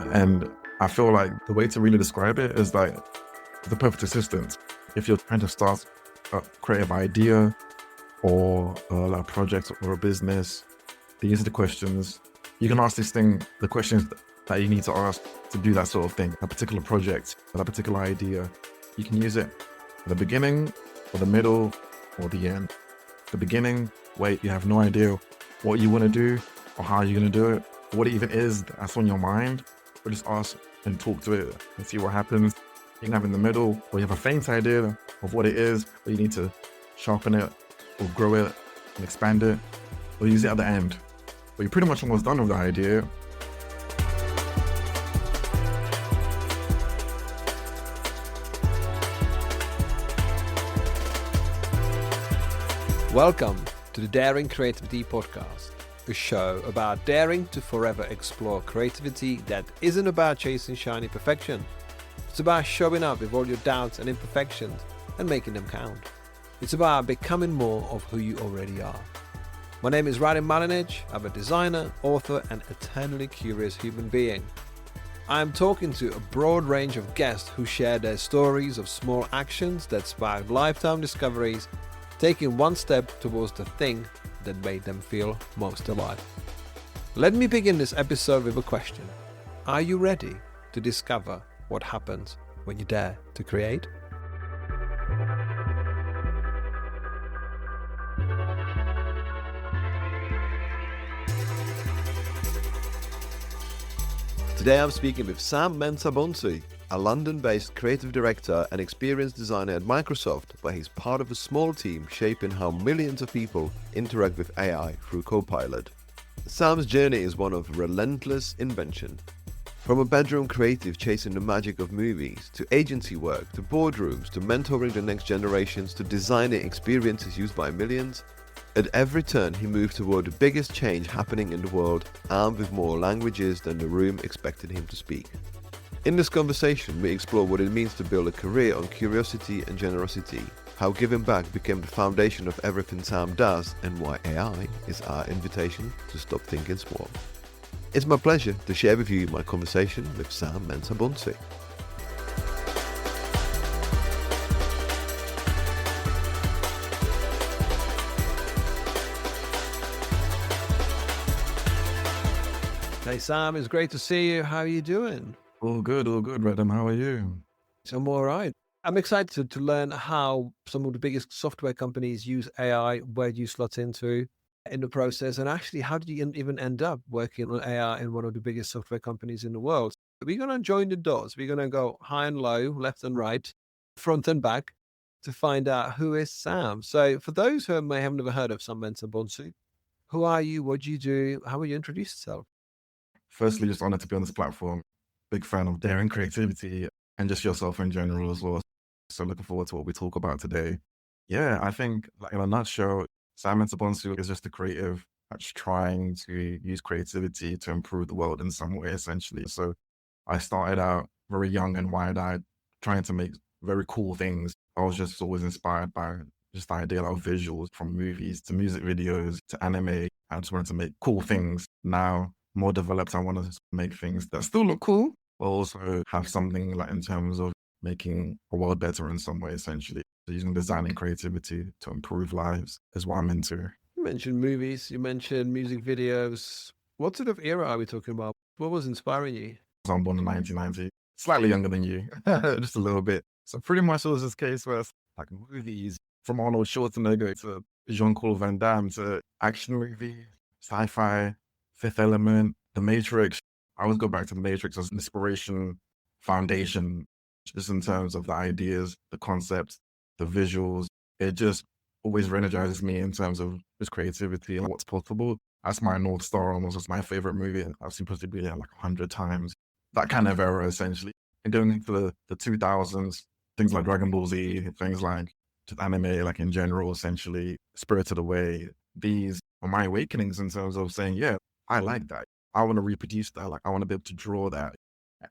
And I feel like the way to really describe it is like the perfect assistant. If you're trying to start a creative idea or like a project or a business, these are the questions. You can ask this thing, the questions that you need to ask to do that sort of thing, a particular project, a particular idea. You can use it at the beginning or the middle or the end. The beginning, where you have no idea what you want to do or how you're going to do it, or what it even is that's on your mind, but just ask and talk to it and see what happens. You can have in the middle, where you have a faint idea of what it is, but you need to sharpen it or grow it and expand it, or use it at the end. But you're pretty much almost done with the idea. Welcome to the Daring Creativity Podcast, a show about daring to forever explore creativity that isn't about chasing shiny perfection. It's about showing up with all your doubts and imperfections and making them count. It's about becoming more of who you already are. My name is Radim Malinic. I'm a designer, author, and eternally curious human being. I'm talking to a broad range of guests who share their stories of small actions that sparked lifetime discoveries, taking one step towards the thing that made them feel most alive. Let me begin this episode with a question. Are you ready to discover what happens when you dare to create? Today I'm speaking with Mensah Bonsu, a London-based creative director and experienced designer at Microsoft, where he's part of a small team shaping how millions of people interact with AI through Copilot. Sam's journey is one of relentless invention. From a bedroom creative chasing the magic of movies, to agency work, to boardrooms, to mentoring the next generations, to designing experiences used by millions, at every turn he moved toward the biggest change happening in the world, armed with more languages than the room expected him to speak. In this conversation, we explore what it means to build a career on curiosity and generosity, how giving back became the foundation of everything Sam does, and why AI is our invitation to stop thinking small. It's my pleasure to share with you my conversation with Mensah Bonsu. Hey Sam, it's great to see you. How are you doing? All good, Radim. How are you? I'm all right. I'm excited to learn how some of the biggest software companies use AI, where do you slot into in the process, and actually how did you even end up working on AI in one of the biggest software companies in the world? We're going to join the dots. We're going to go high and low, left and right, front and back to find out who is Sam. So for those who may have never heard of Mensah Bonsu, who are you? What do you do? How will you introduce yourself? Firstly, just honored to be on this platform. Big fan of daring creativity and just yourself in general as well. So looking forward to what we talk about today. Yeah, I think like, in a nutshell, Mensah Bonsu is just a creative that's trying to use creativity to improve the world in some way, essentially. So I started out very young and wide-eyed, trying to make very cool things. I was just always inspired by just the idea of visuals, from movies to music videos to anime. I just wanted to make cool things. Now, more developed, I want to make things that still look cool, but also have something like in terms of making a world better in some way, essentially. So using design and creativity to improve lives is what I'm into. You mentioned movies, you mentioned music videos. What sort of era are we talking about? What was inspiring you? So I'm born in 1990, slightly younger than you, just a little bit. So pretty much it was this case where it's like movies, from Arnold Schwarzenegger to Jean-Claude Van Damme to action movie, sci-fi, Fifth Element, The Matrix. I always go back to The Matrix as inspiration, foundation, just in terms of the ideas, the concepts, the visuals. It just always re-energizes me in terms of just creativity and what's possible. That's my North Star almost. It's my favorite movie. I've seen possibly like 100 times. That kind of era, essentially. And going into the 2000s, things like Dragon Ball Z, things like just anime, like in general, essentially, Spirited Away. These are my awakenings in terms of saying, yeah, I like that. I want to reproduce that. Like I want to be able to draw that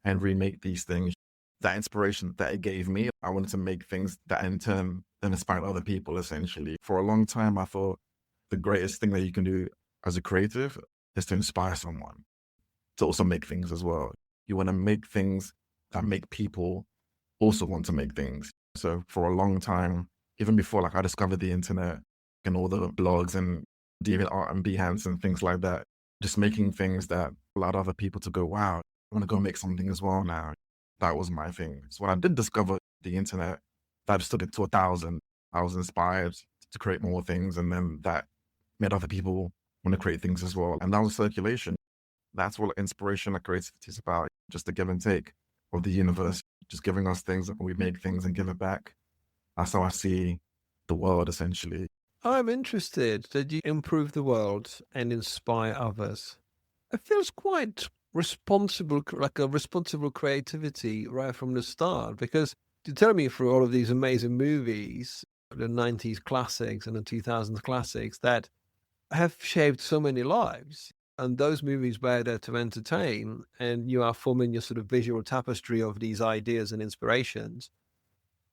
and remake these things. That inspiration that it gave me, I wanted to make things that in turn then inspired other people, essentially. For a long time, I thought the greatest thing that you can do as a creative is to inspire someone to also make things as well. You want to make things that make people also want to make things. So for a long time, even before like I discovered the internet and all the blogs and DeviantArt and Behance and things like that, just making things that allowed other people to go, wow, I want to go make something as well now. That was my thing. So when I did discover the internet, that just took it to 1,000. I was inspired to create more things, and then that made other people want to create things as well. And that was circulation. That's what inspiration and creativity is about, just the give and take of the universe, just giving us things, and we make things and give it back. That's how I see the world, essentially. I'm interested that you improve the world and inspire others. It feels quite responsible, like a responsible creativity right from the start, because you tell me through all of these amazing movies, the 90s classics and the 2000s classics that have shaped so many lives. And those movies were there to entertain, and you are forming your sort of visual tapestry of these ideas and inspirations.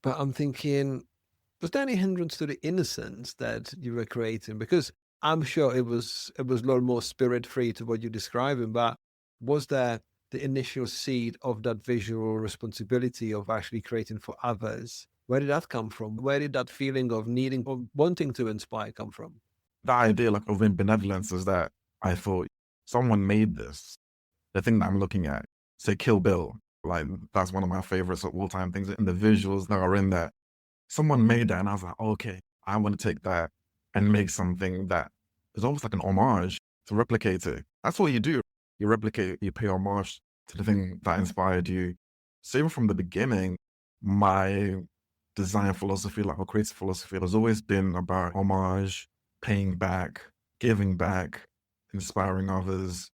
But I'm thinking, was there any hindrance to the innocence that you were creating? Because I'm sure it was a lot more spirit free to what you're describing, but was there the initial seed of that visual responsibility of actually creating for others? Where did that come from? Where did that feeling of needing or wanting to inspire come from? The idea like of benevolence is that I thought someone made this. The thing that I'm looking at, say Kill Bill, like that's one of my favorites of all time things, and the visuals that are in that. Someone made that, and I was like, oh, okay, I want to take that and make something that is almost like an homage to replicate it. That's what you do. You replicate, you pay homage to the thing that inspired you. So even from the beginning, my design philosophy, like our creative philosophy, has always been about homage, paying back, giving back, inspiring others.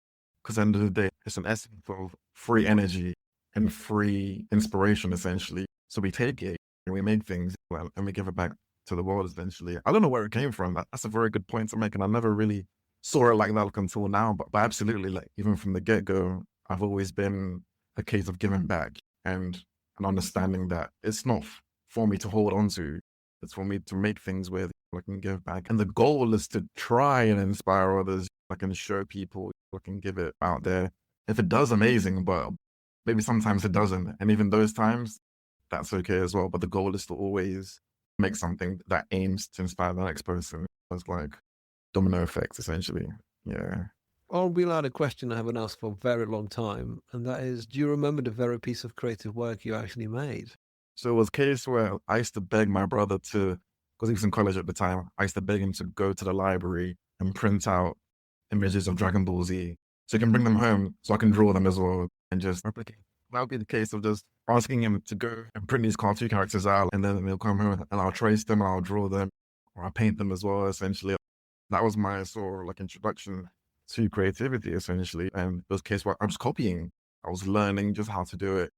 Because at the end of the day, it's an essence of free energy and free inspiration, essentially. So we take it and we make things and we give it back to the world, essentially. I don't know where it came from. That's a very good point to make. And I never really saw it like that until now. But absolutely, like even from the get-go, I've always been a case of giving back and understanding that it's not for me to hold on to. It's for me to make things where I can give back. And the goal is to try and inspire others. I can show people, I can give it out there. If it does, amazing, but maybe sometimes it doesn't. And even those times, that's okay as well. But the goal is to always make something that aims to inspire the next person. It's like domino effects, essentially. Yeah. I'll wheel out a question I haven't asked for a very long time. And that is, do you remember the very piece of creative work you actually made? So it was a case where I used to beg my brother to, because he was in college at the time, I used to beg him to go to the library and print out images of Dragon Ball Z so he can bring them home so I can draw them as well and just replicate. That would be the case of just asking him to go and print these cartoon characters out, and then they'll come home and I'll trace them and I'll draw them or I'll paint them as well, essentially. That was my sort of like introduction to creativity, essentially. And it was a case where I was copying. I was learning just how to do it.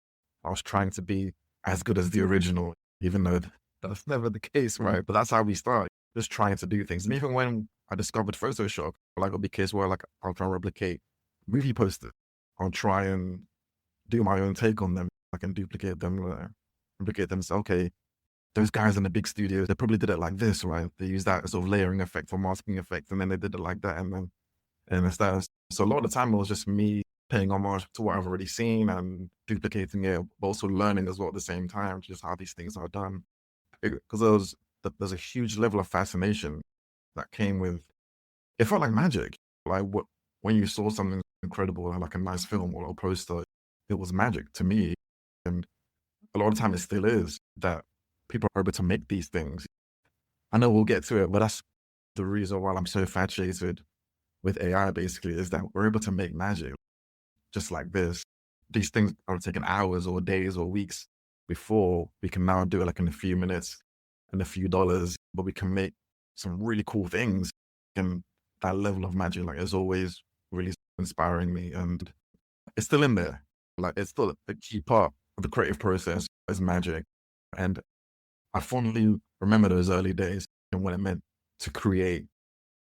I was trying to be as good as the original, even though that's never the case, right? But that's how we start, just trying to do things. And even when I discovered Photoshop, like it'll be a case where like I'll try and replicate movie posters. I'll try and do my own take on them. I can duplicate them, So, okay, those guys in the big studios, they probably did it like this, right? They use that sort of layering effect or masking effect, and then they did it like that, and it's that. So a lot of the time it was just me paying homage to what I've already seen and duplicating it, but also learning as well at the same time, just how these things are done. Because there's a huge level of fascination that came with, it felt like magic. Like when you saw something incredible, like a nice film or a poster, it was magic to me. And a lot of time it still is, that people are able to make these things. I know we'll get to it, but that's the reason why I'm so infatuated with AI, basically, is that we're able to make magic just like this. These things are taking hours or days or weeks before. We can now do it like in a few minutes and a few dollars, but we can make some really cool things. And that level of magic, like, is always really inspiring me. And it's still in there. Like, it's still a key part of the creative process is magic. And I fondly remember those early days and what it meant to create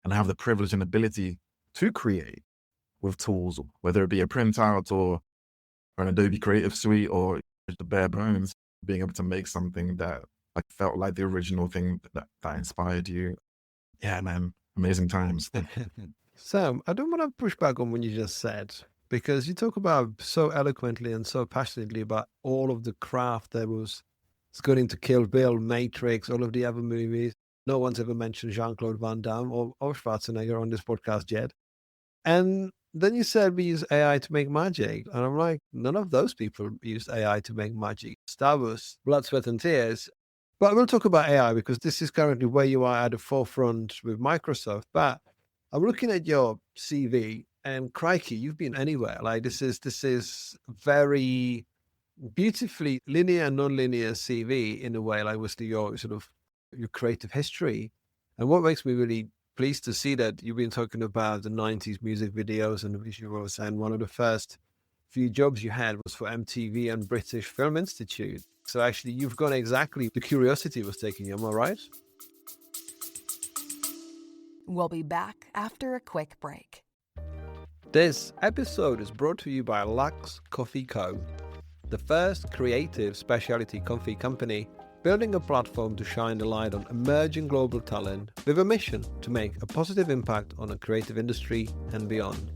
and have the privilege and ability to create with tools, whether it be a printout or an Adobe Creative Suite or just the bare bones, being able to make something that like felt like the original thing that inspired you. Yeah, man, amazing times. Sam, I don't want to push back on what you just said, because you talk about so eloquently and so passionately about all of the craft that was going into Kill Bill, Matrix, all of the other movies. No one's ever mentioned Jean-Claude Van Damme or Schwarzenegger on this podcast yet. And then you said we use AI to make magic. And I'm like, none of those people used AI to make magic. That was blood, sweat, and tears. But we'll talk about AI because this is currently where you are at the forefront with Microsoft. But I'm looking at your CV and crikey, you've been anywhere. Like this is very beautifully linear and non-linear CV in a way, like with your sort of your creative history. And what makes me really pleased to see that you've been talking about the 90s music videos and visuals, and one of the first few jobs you had was for MTV and British Film Institute. So actually you've gone exactly the curiosity was taking you, am I right? We'll be back after a quick break. This episode is brought to you by Lux Coffee Co., the first creative specialty coffee company building a platform to shine the light on emerging global talent with a mission to make a positive impact on the creative industry and beyond.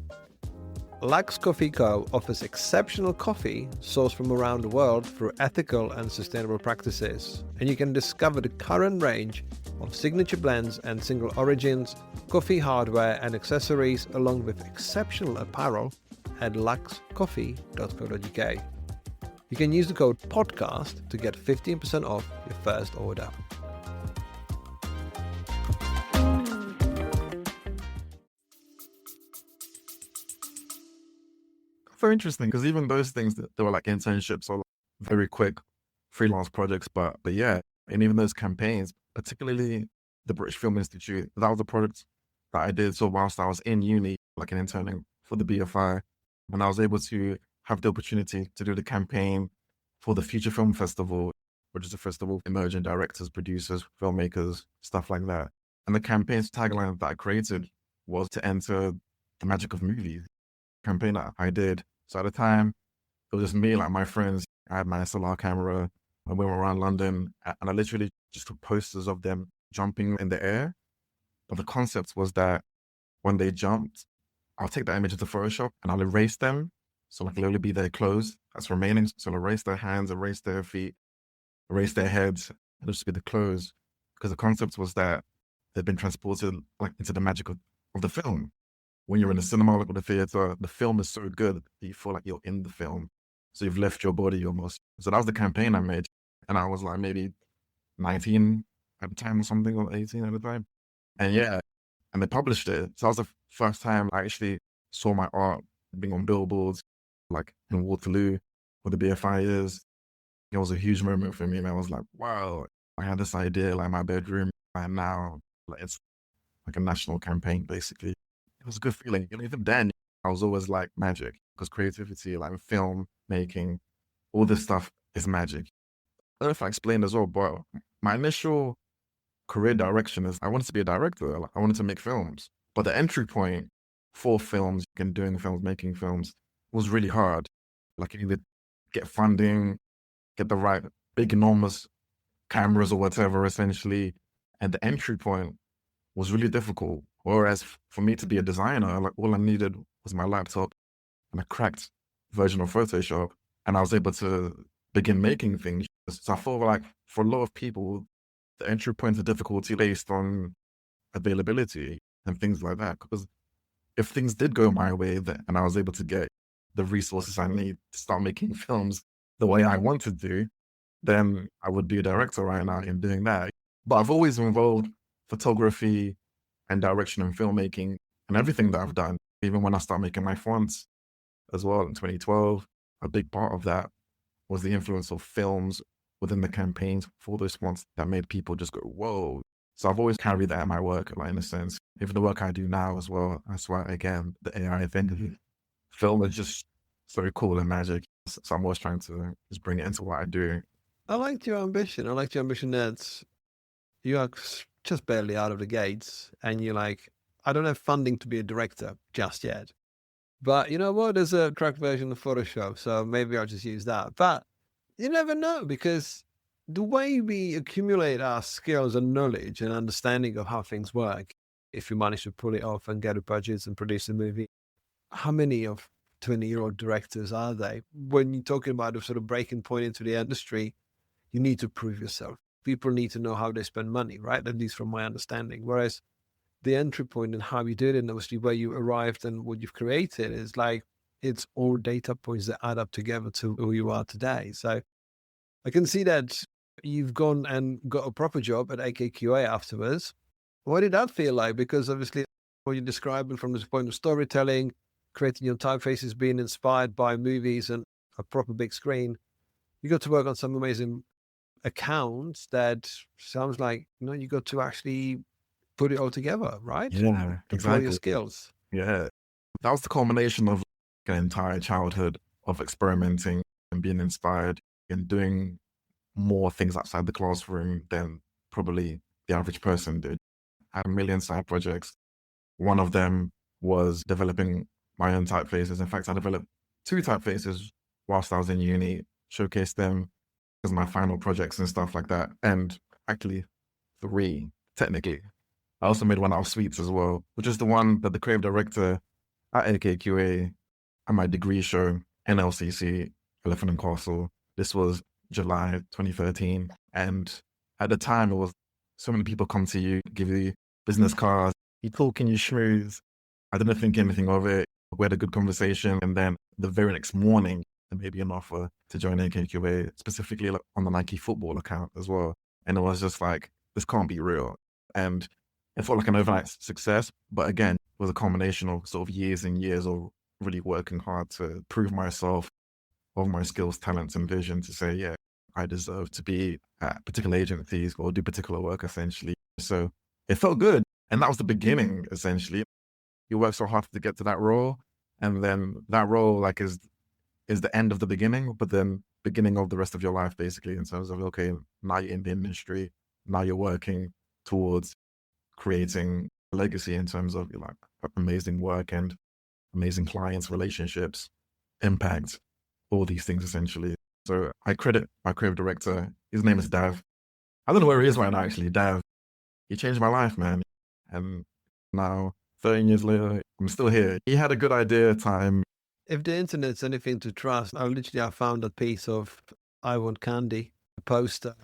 Lux Coffee Co. offers exceptional coffee sourced from around the world through ethical and sustainable practices, and you can discover the current range of signature blends and single origins, coffee hardware and accessories, along with exceptional apparel at luxcoffee.co.uk. You can use the code PODCAST to get 15% off your first order. Very interesting, because even those things that they were like internships or like very quick freelance projects, but yeah, and even those campaigns, particularly the British Film Institute, that was a project that I did. So whilst I was in uni, like an interning for the BFI, and I was able to have the opportunity to do the campaign for the Future Film Festival, which is a festival of emerging directors, producers, filmmakers, stuff like that. And the campaign's tagline that I created was to enter the magic of movies. Campaign that I did. So at the time, it was just me, like my friends. I had my SLR camera, and we were around London, and I literally just took posters of them jumping in the air. But the concept was that when they jumped, I'll take that image into Photoshop and I'll erase them. So like it'll only be their clothes that's remaining. So I'll erase their hands, erase their feet, erase their heads, and it'll just be the clothes. Because the concept was that they've been transported like into the magic of the film. When you're in the cinema or the theater, the film is so good that you feel like you're in the film. So you've left your body almost. So that was the campaign I made. And I was like maybe 19 at the time or something, or 18 at the time. And yeah, and they published it. So that was the first time I actually saw my art being on billboards, like in Waterloo, where the BFI is. It was a huge moment for me. And I was like, wow, I had this idea like in my bedroom, and now like, it's like a national campaign, basically. It was a good feeling. You know, even then, I was always like magic, because creativity, like film making, all this stuff is magic. I don't know if I explained as well, but my initial career direction is I wanted to be a director. Like, I wanted to make films. But the entry point for films and doing films, making films, was really hard. Like, you need to get funding, get the right big, enormous cameras or whatever, essentially. And the entry point was really difficult. Whereas for me to be a designer, like all I needed was my laptop and a cracked version of Photoshop, and I was able to begin making things. So I feel like for a lot of people, the entry point of difficulty based on availability and things like that. Because if things did go my way and I was able to get the resources I need to start making films the way I want to do, then I would be a director right now in doing that. But I've always involved photography and direction and filmmaking and everything that I've done. Even when I started making my fonts as well in 2012, a big part of that was the influence of films within the campaigns for those fonts that made people just go, whoa. So I've always carried that in my work, like in a sense. Even the work I do now as well, that's why, again, the AI thing, film is just so cool and magic. So I'm always trying to just bring it into what I do. I liked your ambition. I liked your ambition that you are just barely out of the gates and you're like, I don't have funding to be a director just yet. But you know what? There's a cracked version of Photoshop, so maybe I'll just use that. But you never know, because the way we accumulate our skills and knowledge and understanding of how things work, if you manage to pull it off and get a budget and produce a movie, how many of 20-year-old directors, are they? When you're talking about a sort of breaking point into the industry, you need to prove yourself. People need to know how they spend money, right? At least from my understanding. Whereas the entry point and how you did it, and obviously where you arrived and what you've created, is like, it's all data points that add up together to who you are today. So I can see that you've gone and got a proper job at AKQA afterwards. What did that feel like? Because obviously what you're describing from this point of storytelling, creating your typefaces, being inspired by movies and a proper big screen, you got to work on some amazing accounts that sounds like, you got to actually put it all together, right? Yeah, Deploy your exactly. skills. Yeah. That was the culmination of an entire childhood of experimenting and being inspired and doing more things outside the classroom than probably the average person did. I had a million side projects. One of them was developing my own typefaces. In fact, I developed 2 typefaces whilst I was in uni, showcased them as my final projects and stuff like that. And actually 3, technically. I also made one out of sweets as well, which is the one that the creative director at AKQA at my degree show, NLCC, Elephant and Castle. This was July 2013. And at the time, it was so many people come to you, give you business cards, you talk and you schmooze. I didn't think anything of it. We had a good conversation. And then the very next morning, there may be an offer to join AKQA, specifically on the Nike football account as well. And it was just like, this can't be real. And it felt like an overnight success. But again, it was a combination of sort of years and years of really working hard to prove myself, of my skills, talents, and vision to say, yeah, I deserve to be at particular agencies or do particular work, essentially. So it felt good. And that was the beginning, essentially. You work so hard to get to that role. And then that role like is the end of the beginning, but then beginning of the rest of your life, basically, in terms of, okay, now you're in the industry, now you're working towards creating a legacy in terms of like amazing work and amazing clients, relationships, impact, all these things essentially. So I credit my creative director. His name is Dav. I don't know where he is right now, actually. Dav. He changed my life, man. And now, 13 years later, I'm still here. He had a good idea time. If the internet's anything to trust, I found a piece of I Want Candy, a poster,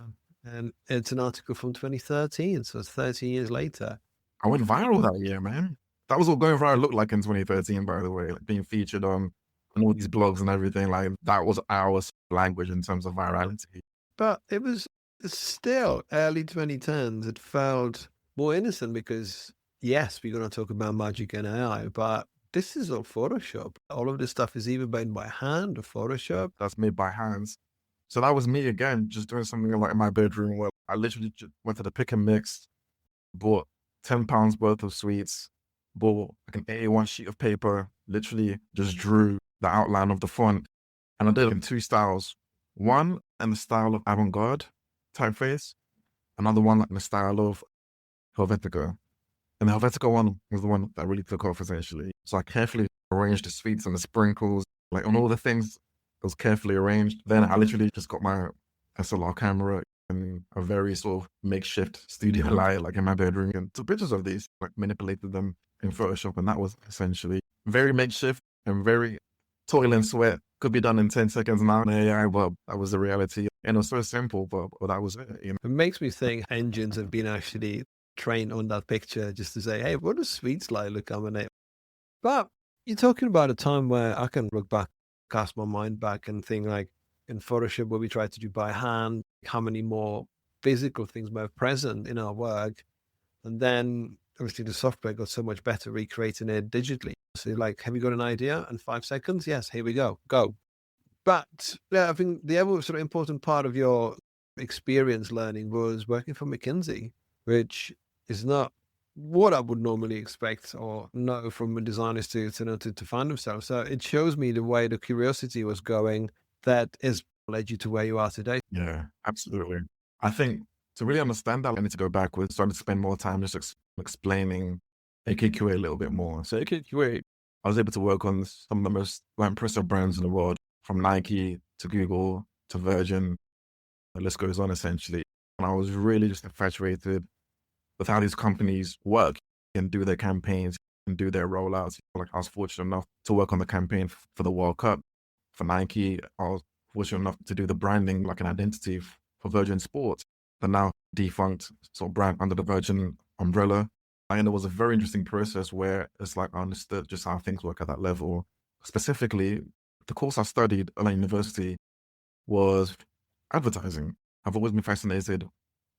and it's an article from 2013, so it's 13 years later. I went viral that year, man. That was what going viral looked like in 2013, by the way, like being featured on all these blogs and everything. Like that was our language in terms of virality. But it was still early 2010s. It felt more innocent because, yes, we're going to talk about magic and AI, but this is all Photoshop. All of this stuff is either made by hand or Photoshop. That's made by hands. So that was me again, just doing something like in my bedroom where I literally just went to the pick and mix, bought £10 worth of sweets, bought like an A1 sheet of paper, literally just drew the outline of the font. And I did it in 2 styles. One in the style of avant-garde typeface, another one in the style of Helvetica. And the Helvetica one was the one that really took off, essentially. So I carefully arranged the sweets and the sprinkles, like on all the things, it was carefully arranged. Then I literally just got my SLR camera and a very sort of makeshift studio light, like in my bedroom, and took pictures of these, like manipulated them in Photoshop. And that was essentially very makeshift and very toil and sweat. Could be done in 10 seconds now in AI, but that was the reality. And it was so simple, but that was it. You know? It makes me think engines have been actually trained on that picture just to say, hey, what does sweets like look on it? But you're talking about a time where I can look back, cast my mind back and think like in Photoshop where we tried to do by hand, how many more physical things were present in our work. And then obviously the software got so much better recreating it digitally. So like, have you got an idea? In 5 seconds? Yes, here we go. But yeah, I think the other sort of important part of your experience learning was working for McKinsey, which is not what I would normally expect or know from a designer to find themselves. So it shows me the way the curiosity was going that has led you to where you are today. Yeah, absolutely. I think to really understand that, I need to go backwards. So I need to spend more time just explaining AKQA a little bit more. So AKQA, I was able to work on some of the most impressive brands in the world, from Nike to Google to Virgin. The list goes on, essentially. And I was really just infatuated with how these companies work and do their campaigns. and do their rollouts. Like I was fortunate enough to work on the campaign for the World Cup for Nike. I was fortunate enough to do the branding, like an identity for Virgin Sports, the now defunct sort of brand under the Virgin umbrella. And it was a very interesting process where it's like I understood just how things work at that level. Specifically, the course I studied at university was advertising. I've always been fascinated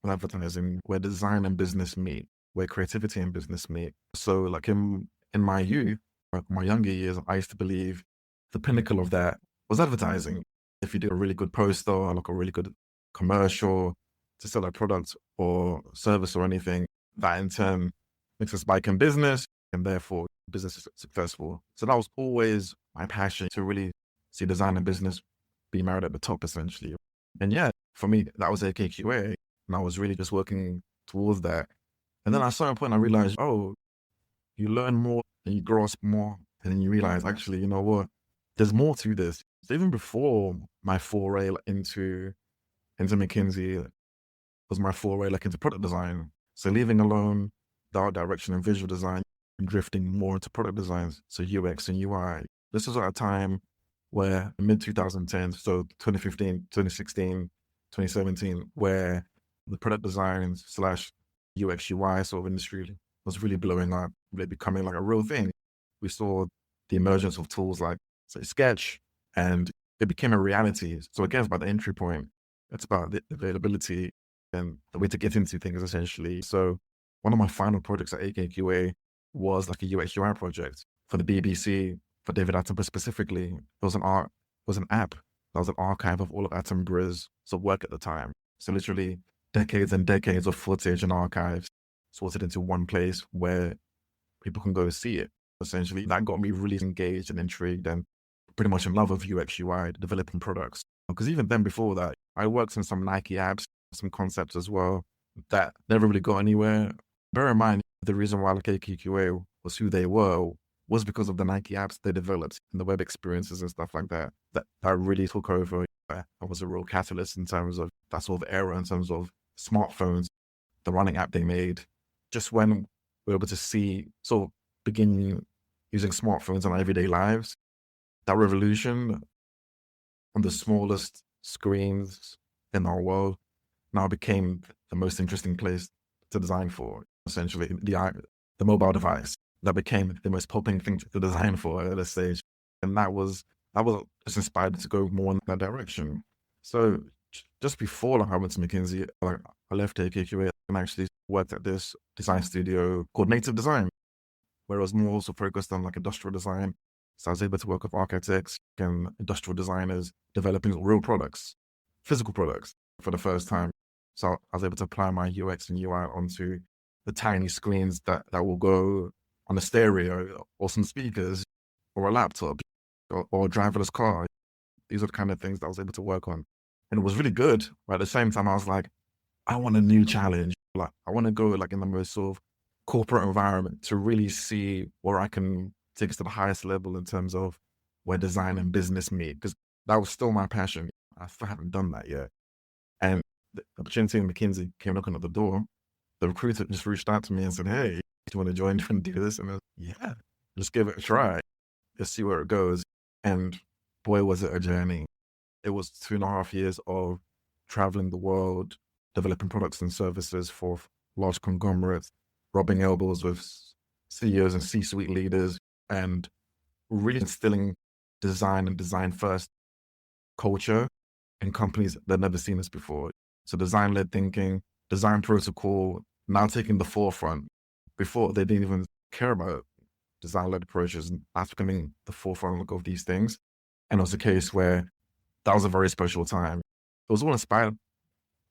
with advertising, where design and business meet, where creativity and business meet. So like in my youth, like my younger years, I used to believe the pinnacle of that was advertising. If you do a really good poster or like a really good commercial to sell a product or service or anything, that in turn makes a spike in business and therefore business is successful. So that was always my passion, to really see design and business be married at the top essentially. And yeah, for me, that was AKQA. And I was really just working towards that. And then at a certain point, I realized, oh, you learn more and you grasp more. And then you realize, actually, you know what? There's more to this. So even before my foray into McKinsey was my foray into product design. So leaving alone the art direction and visual design and drifting more into product designs. So UX and UI. This was at a time where mid-2010, so 2015, 2016, 2017, where the product design / UX UI sort of industry was really blowing up, really becoming like a real thing. We saw the emergence of tools like, say, Sketch, and it became a reality. So again, it's about the entry point. It's about the availability and the way to get into things essentially. So one of my final projects at AKQA was like a UX UI project for the BBC, for David Attenborough specifically. It was an app that was an archive of all of Attenborough's sort of work at the time. So literally decades and decades of footage and archives sorted into one place where people can go see it. Essentially, that got me really engaged and intrigued and pretty much in love with UX UI, developing products. Because even then, before that, I worked on some Nike apps, some concepts as well that never really got anywhere. Bear in mind, the reason why AKQA was who they were was because of the Nike apps they developed and the web experiences and stuff like that, that really took over. I was a real catalyst in terms of that sort of era, in terms of smartphones, the running app they made. Just when we were able to see, sort of begin using smartphones in our everyday lives, that revolution on the smallest screens in our world now became the most interesting place to design for. Essentially, the mobile device that became the most popping thing to design for at a stage. And that was just inspired to go more in that direction. So just before I went to McKinsey, I left AKQA and actually worked at this design studio called Native Design, where I was more also focused on like industrial design. So I was able to work with architects and industrial designers developing real products, physical products for the first time. So I was able to apply my UX and UI onto the tiny screens that will go on a stereo or some speakers or a laptop or a driverless car. These are the kind of things that I was able to work on. And it was really good. But at the same time, I was like, I want a new challenge. Like, I want to go like in the most sort of corporate environment to really see where I can take us to the highest level in terms of where design and business meet. Because that was still my passion. I still haven't done that yet. And the opportunity in McKinsey came knocking at the door. The recruiter just reached out to me and said, hey, do you want to join and do this? And I was, yeah, just give it a try. Let's see where it goes. And boy, was it a journey. It was 2.5 years of traveling the world, developing products and services for large conglomerates, rubbing elbows with CEOs and C-suite leaders, and really instilling design and design first culture in companies that had never seen this before. So design-led thinking, design protocol, now taking the forefront. Before, they didn't even care about design-led approaches, and that's becoming the forefront of these things. And it was a case where that was a very special time. It was all inspired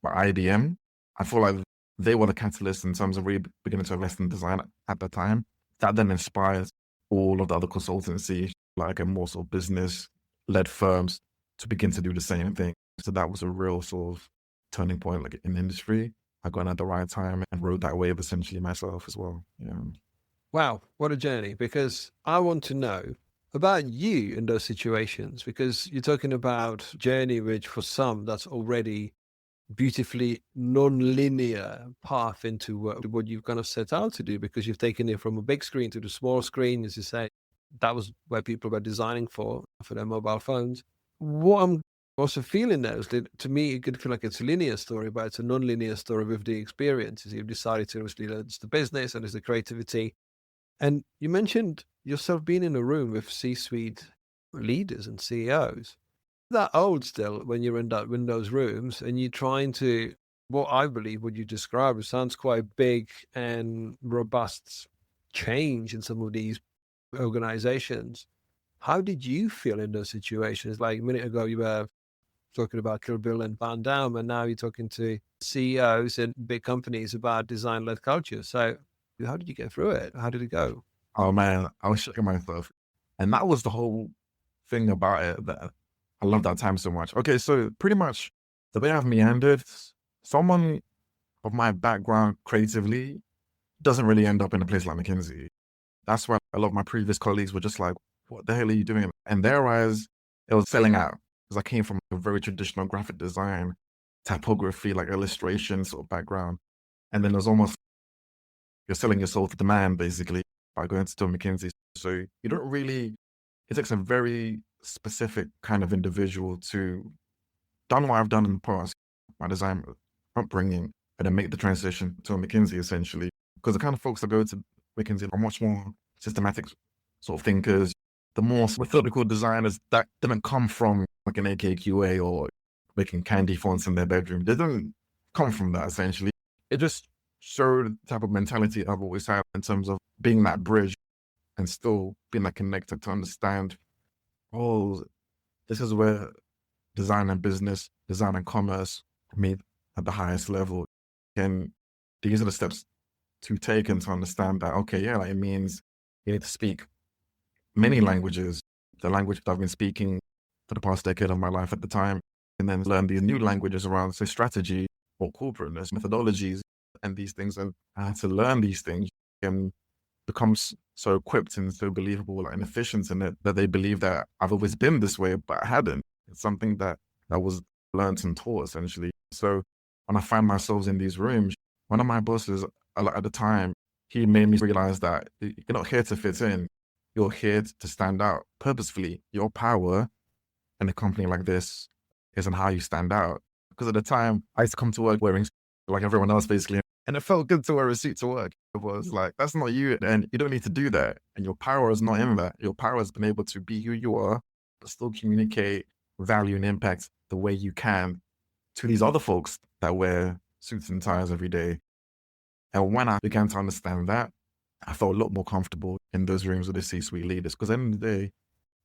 by IBM. I feel like they were the catalyst in terms of really beginning to invest in design at the time. That then inspired all of the other consultancy, like a more sort of business-led firms to begin to do the same thing. So that was a real sort of turning point like in the industry. I got in at the right time and rode that wave essentially myself as well. Yeah. Wow, what a journey. Because I want to know about you in those situations, because you're talking about journey, which for some, that's already beautifully non-linear path into what you've kind of set out to do, because you've taken it from a big screen to the small screen, as you say. That was where people were designing for their mobile phones. What I'm also feeling there is that, to me, it could feel like it's a linear story, but it's a non-linear story with the experiences. You've decided to obviously that it's the business and it's the creativity. And you mentioned yourself being in a room with C-suite leaders and CEOs. That old still, when you're in those rooms and you're trying to, what I believe what you describe sounds quite big and robust change in some of these organizations. How did you feel in those situations? Like a minute ago, you were talking about Kill Bill and Van Damme, and now you're talking to CEOs and big companies about design-led culture. So how did you get through it? How did it go? Oh man, I was shaking myself. And that was the whole thing about it, that I love that time so much. Okay, so pretty much the way I've meandered, someone of my background creatively doesn't really end up in a place like McKinsey. That's why a lot of my previous colleagues were just like, what the hell are you doing? And their eyes, it was selling out, because I came from a very traditional graphic design, typography, like illustration sort of background. And then it was almost, you're selling your soul to the man, basically, by going to McKinsey. So you don't really, it takes a very specific kind of individual to done what I've done in the past, my design upbringing, and then make the transition to a McKinsey, essentially. Because the kind of folks that go to McKinsey are much more systematic sort of thinkers, the more methodical designers that didn't come from like an AKQA or making candy fonts in their bedroom. They didn't come from that, essentially. It just showed the type of mentality I've always had in terms of being that bridge and still being that connector to understand, oh, this is where design and business, design and commerce meet at the highest level. And these are the steps to take and to understand that, okay, yeah, like it means you need to speak many languages, the language that I've been speaking for the past decade of my life at the time, and then learn these new languages around, say, strategy or corporateness, methodologies, and these things. And I had to learn these things and become so equipped and so believable and efficient in it that they believe that I've always been this way, but I hadn't. It's something that was learned and taught, essentially. So when I find myself in these rooms, one of my bosses at the time, he made me realize that you're not here to fit in. You're here to stand out purposefully. Your power in a company like this isn't how you stand out. Because at the time, I used to come to work wearing like everyone else, basically. And it felt good to wear a suit to work. It was like, that's not you. And you don't need to do that. And your power is not in that. Your power has been able to be who you are, but still communicate value and impact the way you can to these other folks that wear suits and ties every day. And when I began to understand that, I felt a lot more comfortable in those rooms with the C-suite leaders. Because at the end of the day,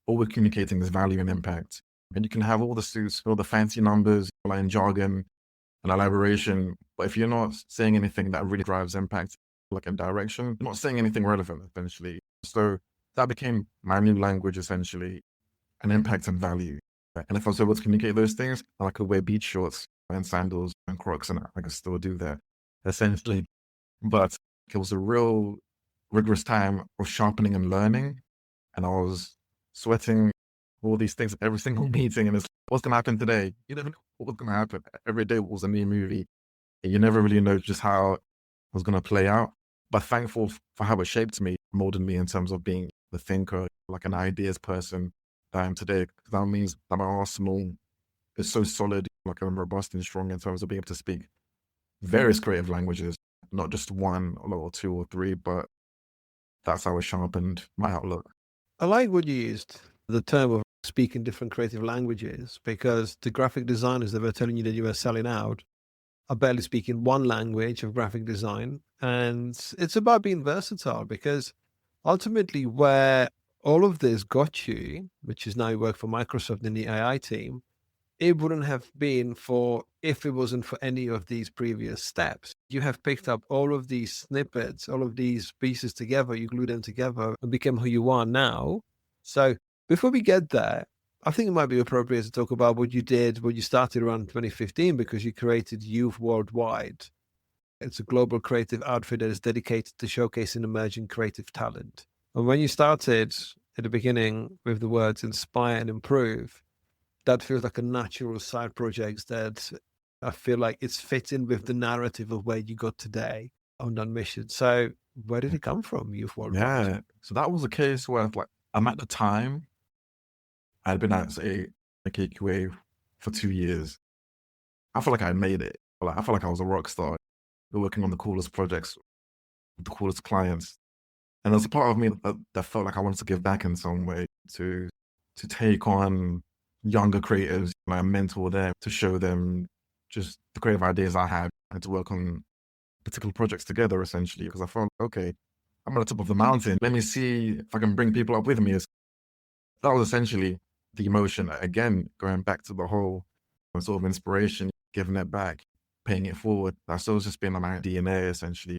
all we're communicating is value and impact. And you can have all the suits, all the fancy numbers, and jargon and elaboration. But if you're not saying anything that really drives impact, like in direction, you're not saying anything relevant, essentially. So that became my new language, essentially, an impact and value. And if I was able to communicate those things, I could wear beach shorts and sandals and Crocs, and I could still do that, essentially. But it was a real rigorous time of sharpening and learning. And I was sweating all these things every single meeting. And it's, what's going to happen today? You never know what's going to happen. Every day was a new movie. And you never really know just how it was going to play out. But thankful for how it shaped me, molded me in terms of being the thinker, like an ideas person that I am today. That means that my arsenal is so solid, like I'm robust and strong in terms of being able to speak various creative languages, not just one or two or three, but that's how it sharpened my outlook. I like what you used, the term of speaking different creative languages, because the graphic designers that were telling you that you were selling out are barely speaking one language of graphic design. And it's about being versatile, because ultimately where all of this got you, which is now you work for Microsoft in the AI team, it wouldn't have been if it wasn't for any of these previous steps. You have picked up all of these snippets, all of these pieces together, you glue them together and become who you are now. So before we get there, I think it might be appropriate to talk about what you did, what you started around 2015, because you created Youth Worldwide. It's a global creative outfit that is dedicated to showcasing emerging creative talent. And when you started at the beginning with the words inspire and improve, that feels like a natural side project that I feel like it's fitting with the narrative of where you got today on that mission. So where did it come from, Youth Worldwide? Yeah. So that was a case where like I'm at the time, I'd been at say AKQA for 2 years. I feel like I made it. Like, I feel like I was a rock star. We were working on the coolest projects, with the coolest clients. And there's a part of me that felt like I wanted to give back in some way to take on younger creatives, like mentor them, to show them just the creative ideas I had and to work on particular projects together, essentially. Because I felt, okay, I'm at the top of the mountain. Let me see if I can bring people up with me. That was essentially the emotion. Again, going back to the whole sort of inspiration, giving it back, paying it forward. That's always just been on my DNA, essentially.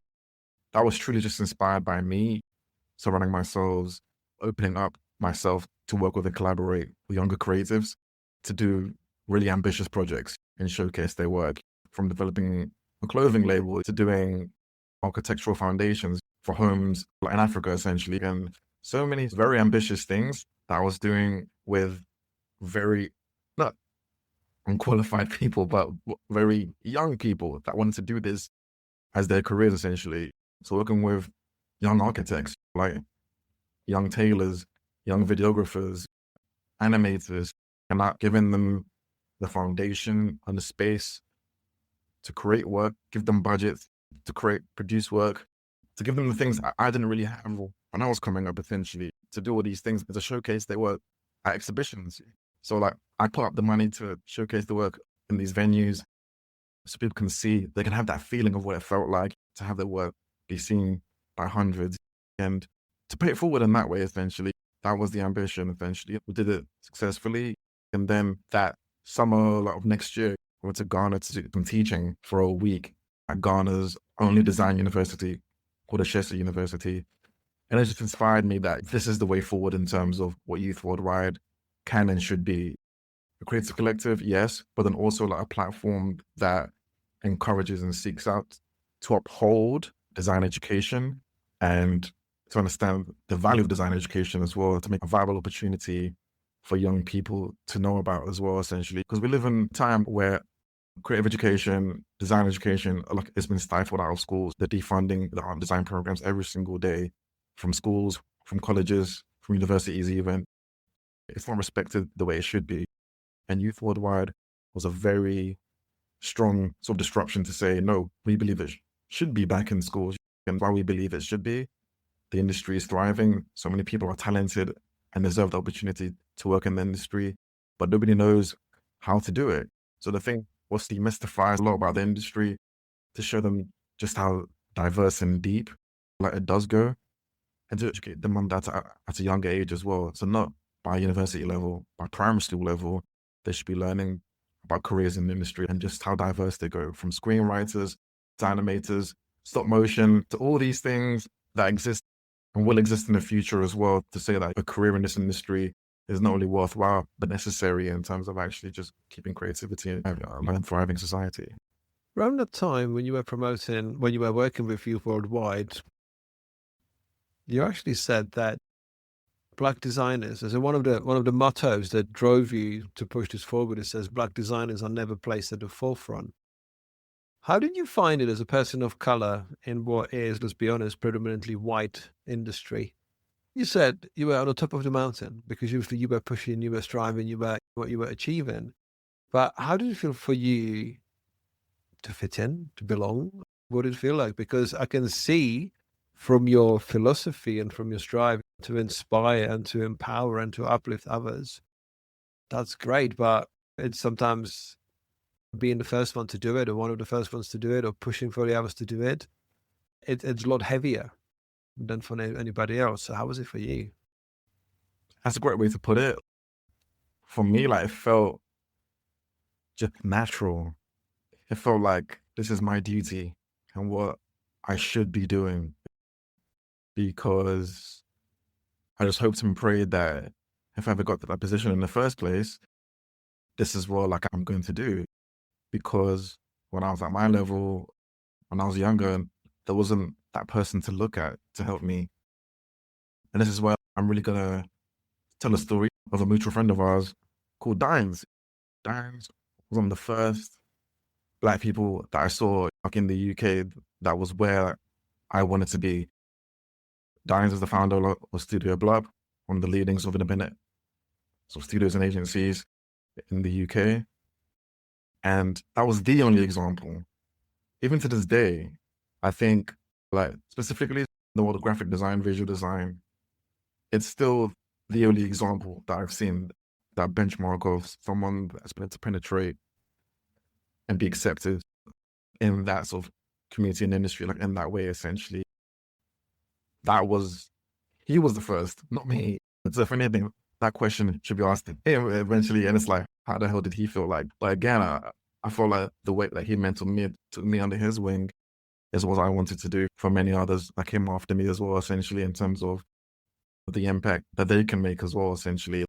That was truly just inspired by me surrounding myself, opening up myself to work with and collaborate with younger creatives to do really ambitious projects and showcase their work, from developing a clothing label to doing architectural foundations for homes in Africa, essentially. And so many very ambitious things that I was doing with very, not unqualified people, but very young people that wanted to do this as their careers, essentially. So working with young architects, like young tailors, young videographers, animators, and not giving them the foundation and the space to create work, give them budgets to produce work, to give them the things I didn't really have when I was coming up, essentially, to do all these things, to showcase their work at exhibitions. So like I put up the money to showcase the work in these venues so people can see, they can have that feeling of what it felt like to have their work be seen by hundreds, and to pay it forward in that way, essentially. That was the ambition, essentially. We did it successfully. And then that summer of next year, we went to Ghana to do some teaching for a week at Ghana's only design university called Ashesi University. And it just inspired me that this is the way forward in terms of what Youth Worldwide can and should be. A creative collective, yes, but then also like a platform that encourages and seeks out to uphold design education and to understand the value of design education as well, to make a viable opportunity for young people to know about as well, essentially. Because we live in a time where creative education, design education, like it's been stifled out of schools. They're defunding the art and design programs every single day, from schools, from colleges, from universities even. It's not respected the way it should be. And Youth Worldwide was a very strong sort of disruption to say, no, we believe it should be back in schools. And why we believe it should be, the industry is thriving. So many people are talented and deserve the opportunity to work in the industry, but nobody knows how to do it. So the thing was to demystify a lot about the industry, to show them just how diverse and deep like it does go, and to educate them on that at a younger age as well. So not by university level, by primary school level, they should be learning about careers in the industry and just how diverse they go, from screenwriters to animators, stop motion, to all these things that exist and will exist in the future as well, to say that a career in this industry is not only worthwhile, but necessary in terms of actually just keeping creativity and a thriving society. Around that time when you were working with Youth Worldwide, you actually said that Black designers, as one of the mottos that drove you to push this forward, it says Black designers are never placed at the forefront. How did you find it as a person of color in what is, let's be honest, predominantly white industry? You said you were on the top of the mountain because you were pushing, you were striving, you were what you were achieving. But how did it feel for you to fit in, to belong? What did it feel like? Because I can see from your philosophy and from your strive to inspire and to empower and to uplift others, that's great. But it's sometimes being the first one to do it, or one of the first ones to do it, or pushing for the others to do it, it's a lot heavier than for anybody else. So how was it for you? That's a great way to put it. For me, like, it felt just natural. It felt like this is my duty and what I should be doing, because I just hoped and prayed that if I ever got to that position in the first place, this is what like I'm going to do. Because when I was at my level, when I was younger, there wasn't that person to look at to help me. And this is where I'm really going to tell a story of a mutual friend of ours called Dines. Dines was one of the first Black people that I saw like in the UK, that was where I wanted to be. Dines is the founder of Studio Blub, one of the leadings of independent studios and agencies in the UK. And that was the only example. Even to this day, I think, like, specifically in the world of graphic design, visual design, it's still the only example that I've seen, that benchmark of someone that's been able to penetrate and be accepted in that sort of community and industry, like in that way, essentially. He was the first, not me. So if anything, that question should be asked him eventually. And it's like, how the hell did he feel like? But again, I feel like the way that he mentored took me under his wing is what I wanted to do for many others that came after me as well, essentially, in terms of the impact that they can make as well, essentially.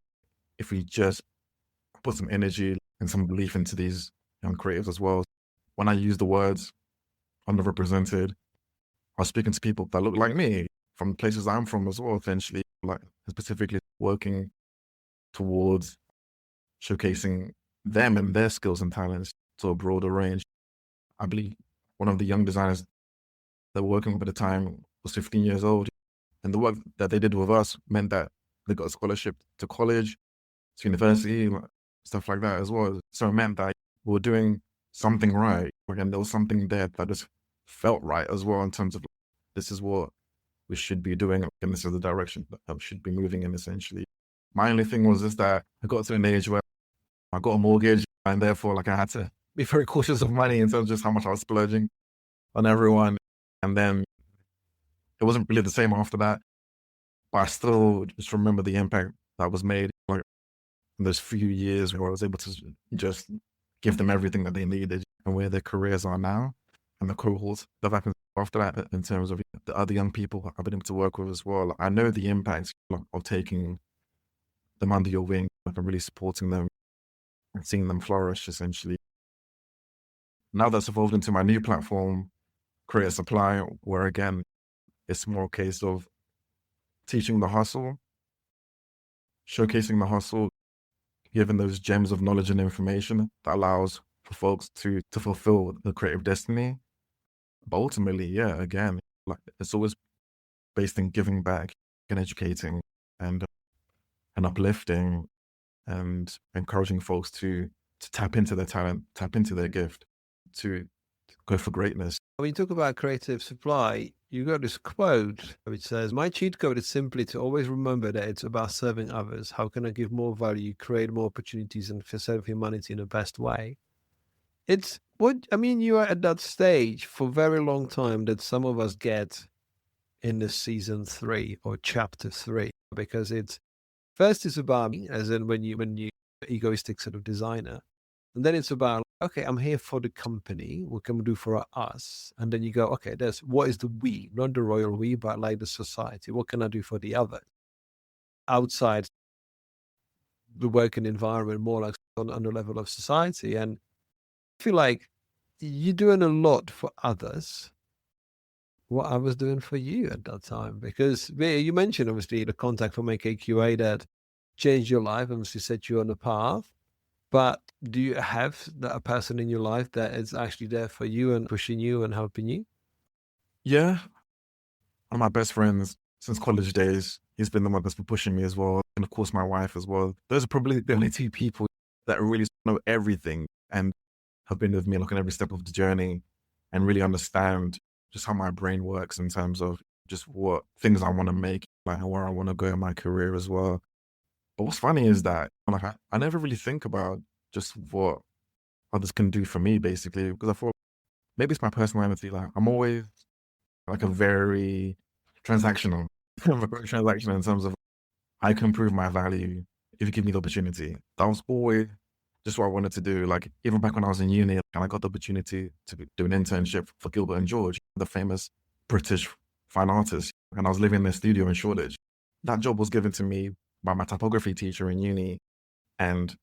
If we just put some energy and some belief into these young creatives as well. When I use the words underrepresented, I was speaking to people that look like me from places I'm from as well, essentially, like specifically working towards showcasing them and their skills and talents to a broader range. I believe one of the young designers that were working with at the time was 15 years old. And the work that they did with us meant that they got a scholarship to college, to university, stuff like that as well. So it meant that we were doing something right. Again, there was something there that just felt right as well in terms of this is what we should be doing and this is the direction that we should be moving in, essentially. My only thing was just that I got to an age where I got a mortgage and therefore like I had to be very cautious of money in terms of just how much I was splurging on everyone. And then it wasn't really the same after that, but I still just remember the impact that was made like in those few years where I was able to just give them everything that they needed and where their careers are now and the cohorts that happened after that in terms of the other young people I've been able to work with as well. I know the impact of taking them under your wing and really supporting them and seeing them flourish, essentially. Now that's evolved into my new platform, Create Supply, where again, it's more a case of teaching the hustle, showcasing the hustle, giving those gems of knowledge and information that allows for folks to fulfill the creative destiny. But ultimately, yeah, again, like it's always based in giving back and educating and uplifting and encouraging folks to tap into their talent, tap into their gift, to go for greatness. When you talk about creative supply, you got this quote which says, "My cheat code is simply to always remember that it's about serving others. How can I give more value, create more opportunities, and serve humanity in the best way?" It's what, I mean, you are at that stage for a very long time that some of us get in the season 3 or chapter 3, because it's first it's about me, as in when you egoistic sort of designer. And then it's about, okay, I'm here for the company. What can we do for us? And then you go, okay, what is the we, not the royal we, but like the society. What can I do for the other? Outside the working environment, more like on the level of society. And I feel like you're doing a lot for others. What I was doing for you at that time, because you mentioned obviously the contact from AKQA that changed your life, obviously set you on a path. But do you have a person in your life that is actually there for you and pushing you and helping you? Yeah, one of my best friends since college days, he's been the one that's been pushing me as well. And of course, my wife as well. Those are probably the only 2 people that really know everything and have been with me like on every step of the journey and really understand just how my brain works in terms of just what things I want to make, like where I want to go in my career as well. But what's funny is that like, I never really think about just what others can do for me, basically, because I thought maybe it's my personality. Like I'm always like a very transactional. I'm a very transactional in terms of I can prove my value if you give me the opportunity. That was always just what I wanted to do. Like even back when I was in uni and I got the opportunity to do an internship for Gilbert and George, the famous British fine artists, and I was living in their studio in Shoreditch. That job was given to me by my typography teacher in uni, and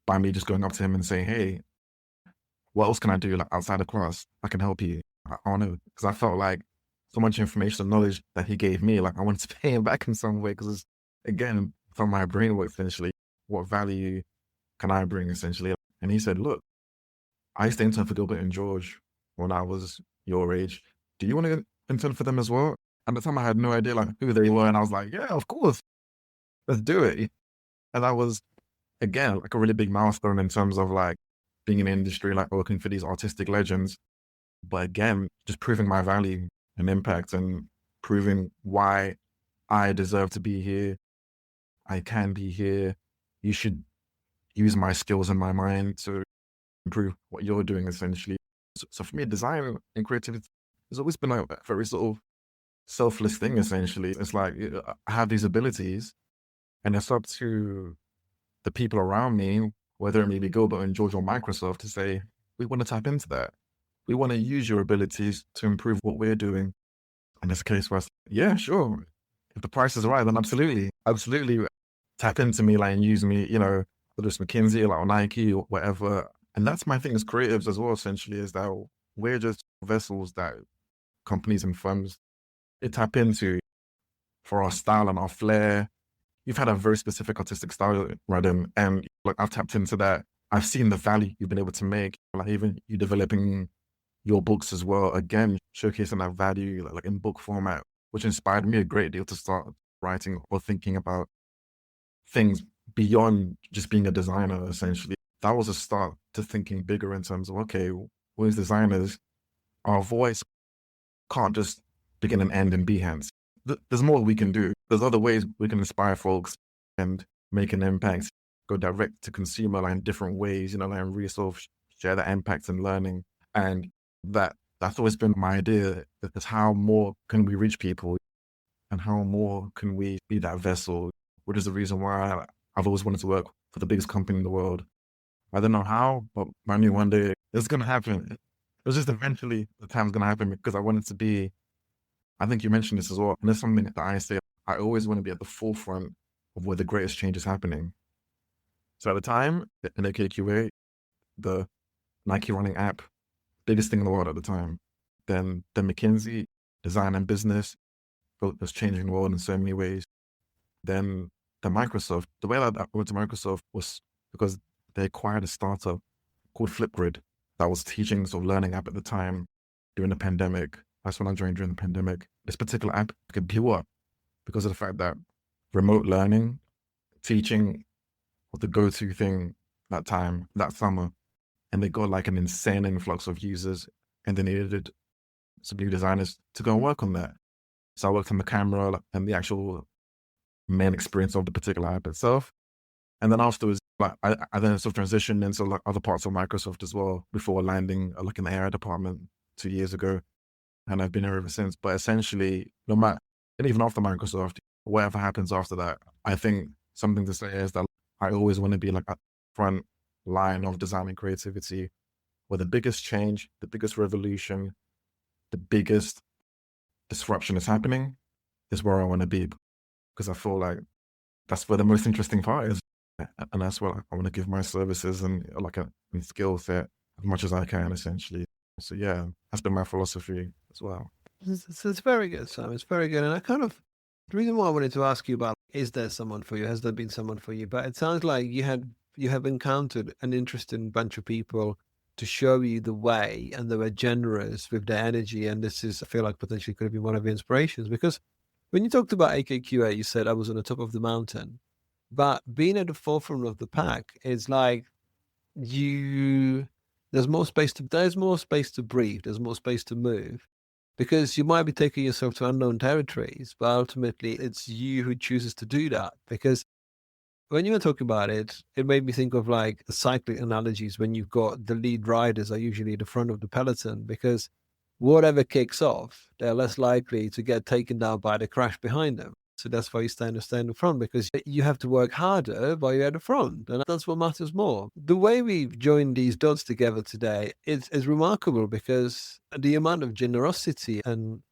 by me just going up to him and saying, "Hey, what else can I do like outside of class? I can help you." I don't know, because I felt like so much information and knowledge that he gave me, like I wanted to pay him back in some way, because again, from my brain work, essentially, what value can I bring, essentially? And he said, "Look, I used to intern for Gilbert and George when I was your age. Do you want to intern for them as well? At the time, I had no idea like who they were, and I was like, yeah, of course, let's do it. And that was again like a really big milestone in terms of like being in the industry, like working for these artistic legends. But again, just proving my value and impact and proving why I deserve to be here. I can be here. You should use my skills and my mind to improve what you're doing essentially. So for me, design and creativity has always been like a very sort of selfless thing essentially. It's like I have these abilities and it's up to the people around me, whether it may be Gilbert and George or Microsoft, to say, we want to tap into that. We want to use your abilities to improve what we're doing. In this case, for us, yeah, sure. If the price is right, then absolutely tap into me, like, and use me, whether it's McKinsey, like, or Nike or whatever. And that's my thing as creatives as well, essentially, is that we're just vessels that companies and firms they tap into for our style and our flair. You've had a very specific artistic style, Radhim, and like I've tapped into that. I've seen the value you've been able to make, like even you developing your books as well. Again, showcasing that value like in book format, which inspired me a great deal to start writing or thinking about things beyond just being a designer, essentially. That was a start to thinking bigger in terms of, okay, we as designers, our voice can't just begin and end in Behance. There's more we can do. There's other ways we can inspire folks and make an impact, go direct to consumer like in different ways, like and really sort of share that impact and learning. And that's always been my idea, is how more can we reach people and how more can we be that vessel, which is the reason why I've always wanted to work for the biggest company in the world. I don't know how, but I knew one day it's going to happen. It was just eventually the time's going to happen because I wanted to be, I think you mentioned this as well, and it's something that I say, I always want to be at the forefront of where the greatest change is happening. So at the time, in AKQA, the Nike running app, biggest thing in the world at the time. Then the McKinsey, design and business, was changing the world in so many ways. Then the Microsoft, the way that I went to Microsoft was because they acquired a startup called Flipgrid that was teaching sort of learning app at the time during the pandemic. That's when I joined during the pandemic. This particular app blew up because of the fact that remote learning, teaching was the go-to thing that time, that summer. And they got like an insane influx of users and they needed some new designers to go and work on that. So I worked on the camera and the actual main experience of the particular app itself. And then afterwards, like I then sort of transitioned into like other parts of Microsoft as well before landing like in the AI department 2 years ago. And I've been here ever since. But essentially, no matter, and even after Microsoft, whatever happens after that, I think something to say is that I always want to be like at the front line of design and creativity where the biggest change, the biggest revolution, the biggest disruption is happening is where I want to be because I feel like that's where the most interesting part is. And that's where I want to give my services and like a skill set as much as I can, essentially. So yeah, that's been my philosophy as well. It's very good, Sam. It's very good. And the reason why I wanted to ask you about, is there someone for you? Has there been someone for you? But it sounds like you have encountered an interesting bunch of people to show you the way, and they were generous with their energy. And this is, I feel like, potentially could have been one of the inspirations, because when you talked about AKQA, you said I was on the top of the mountain, but being at the forefront of the pack is like there's more space to breathe. There's more space to move, because you might be taking yourself to unknown territories, but ultimately it's you who chooses to do that. Because when you were talking about it, it made me think of like cycling analogies. When you've got the lead riders are usually at the front of the peloton, because whatever kicks off, they're less likely to get taken down by the crash behind them. So that's why you stay in the front, because you have to work harder while you're at the front. And that's what matters more. The way we've joined these dots together today is remarkable, because the amount of generosity and